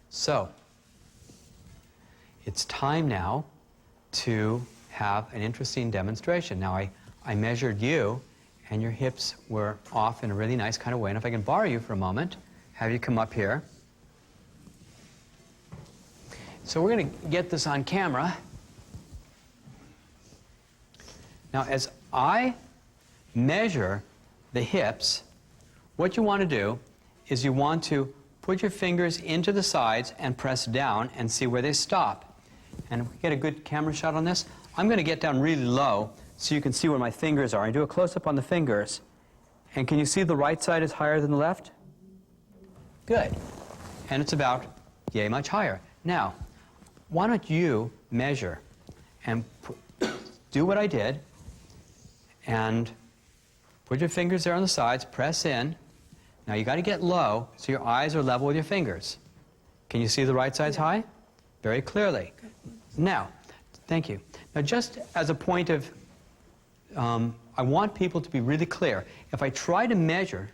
So, it's time now to have an interesting demonstration. Now, I measured you, and your hips were off in a really nice kind of way. And if I can borrow you for a moment, have you come up here. So we're going to get this on camera. Now, as I measure the hips, what you want to do is you want to put your fingers into the sides and press down and see where they stop. And if we get a good camera shot on this, I'm going to get down really low so you can see where my fingers are. I do a close-up on the fingers. And can you see the right side is higher than the left? Good. And it's about yay much higher. Now, why don't you measure and do what I did and put your fingers there on the sides, press in. Now you got to get low so your eyes are level with your fingers. Can you see the right side's high? Very clearly. Now, thank you. Now just as a point of, I want people to be really clear. If I try to measure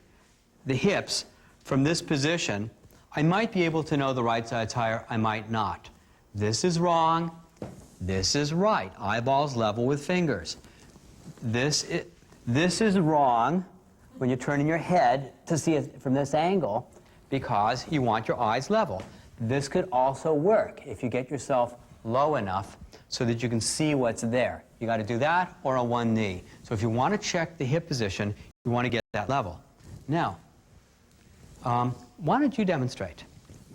the hips from this position, I might be able to know the right side's higher, I might not. This is wrong, this is right. Eyeballs level with fingers. This is wrong when you're turning your head to see it from this angle because you want your eyes level. This could also work if you get yourself low enough so that you can see what's there. You got to do that or on one knee. So if you want to check the hip position, you want to get that level. Now, why don't you demonstrate?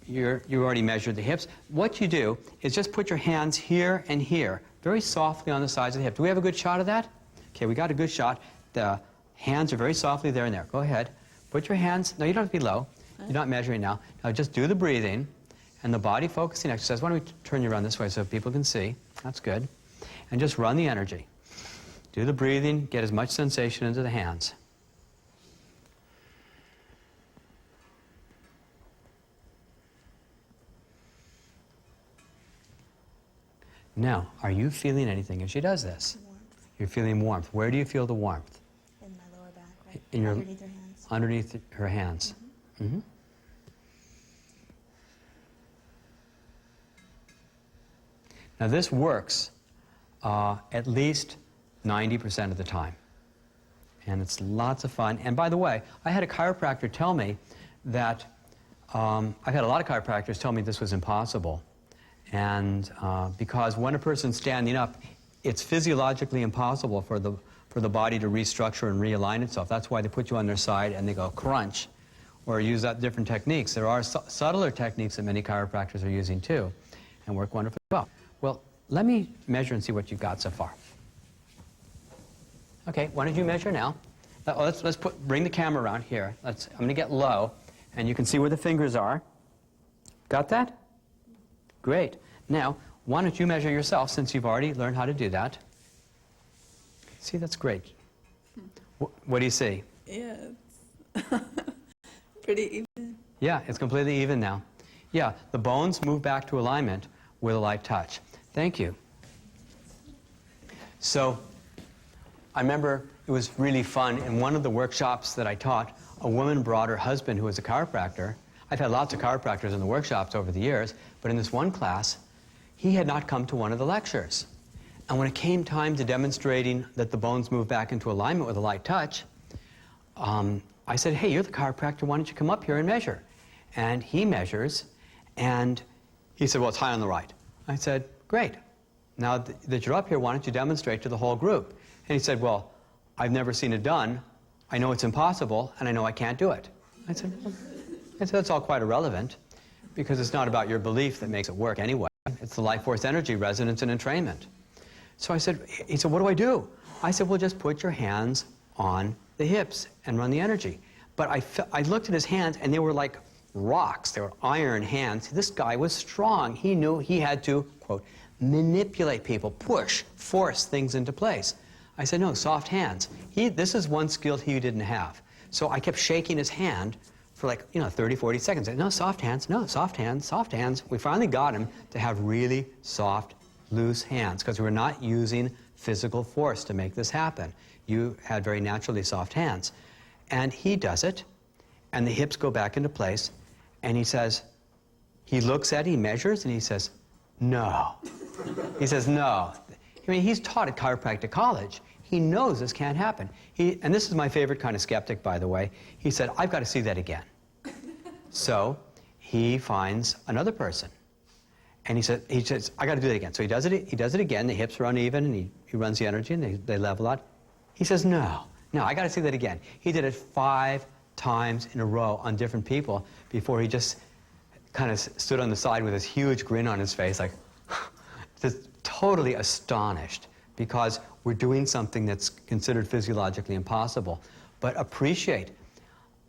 You already measured the hips. What you do is just put your hands here and here, very softly on the sides of the hip. Do we have a good shot of that? Okay, we got a good shot. The hands are very softly there and there. Go ahead. Put your hands, no, you don't have to be low. You're not measuring now. Now just do the breathing and the body focusing exercise. Why don't we turn you around this way so people can see? That's good. And just run the energy. Do the breathing, get as much sensation into the hands. Now, are you feeling anything as she does this? Warmth. You're feeling warmth. Where do you feel the warmth? In my lower back, right? In your, underneath your hands. Underneath her hands. Mm-hmm. Now this works at least 90% of the time. And it's lots of fun. And by the way, I had a chiropractor tell me that, I've had a lot of chiropractors tell me this was impossible. And because when a person's standing up, it's physiologically impossible for the body to restructure and realign itself. That's why they put you on their side and they go crunch or use different techniques. There are subtler techniques that many chiropractors are using too and work wonderfully well. Well, let me measure and see what you've got so far. Okay, why don't you measure now? Let's bring the camera around here. I'm going to get low and you can see where the fingers are. Got that? Great. Now, why don't you measure yourself since you've already learned how to do that? See, that's great. What do you see? Yeah, it's pretty even. Yeah, it's completely even now. Yeah, the bones move back to alignment with a light touch. Thank you. So, I remember it was really fun. In one of the workshops that I taught, a woman brought her husband who was a chiropractor. I've had lots of chiropractors in the workshops over the years, but in this one class, he had not come to one of the lectures. And when it came time to demonstrating that the bones move back into alignment with a light touch, I said, hey, you're the chiropractor, why don't you come up here and measure? And he measures, and he said, well, it's high on the right. I said, great. Now that you're up here, why don't you demonstrate to the whole group? And he said, well, I've never seen it done. I know it's impossible, and I know I can't do it. I said, that's all quite irrelevant, because it's not about your belief that makes it work anyway. It's the life force energy resonance and entrainment. So he said, what do I do? I said, well, just put your hands on the hips and run the energy. But I looked at his hands, and they were like rocks. They were iron hands. This guy was strong. He knew he had to, quote, manipulate people, push, force things into place. I said, no, soft hands. This is one skill he didn't have. So I kept shaking his hand for like, 30, 40 seconds. No, soft hands, no, soft hands, soft hands. We finally got him to have really soft, loose hands because we were not using physical force to make this happen. You had very naturally soft hands. And he does it, and the hips go back into place, and he says, He looks at it, he measures, and he says, no. He says, no. I mean, he's taught at chiropractic college. He knows this can't happen. And this is my favorite kind of skeptic, by the way. He said, I've got to see that again. So he finds another person. And he says, I got to do that again. So he does it again. The hips are uneven, and he runs the energy, and they level out. He says, no, I got to see that again. He did it 5 times in a row on different people before he just kind of stood on the side with this huge grin on his face, like, just totally astonished, because we're doing something that's considered physiologically impossible. But appreciate,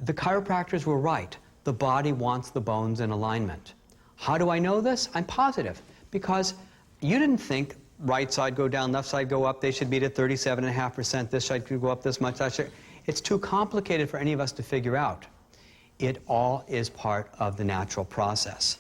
the chiropractors were right. The body wants the bones in alignment. How do I know this? I'm positive, because you didn't think right side go down, left side go up, they should be at 37.5%, this side could go up this much, that side. It's too complicated for any of us to figure out. It all is part of the natural process.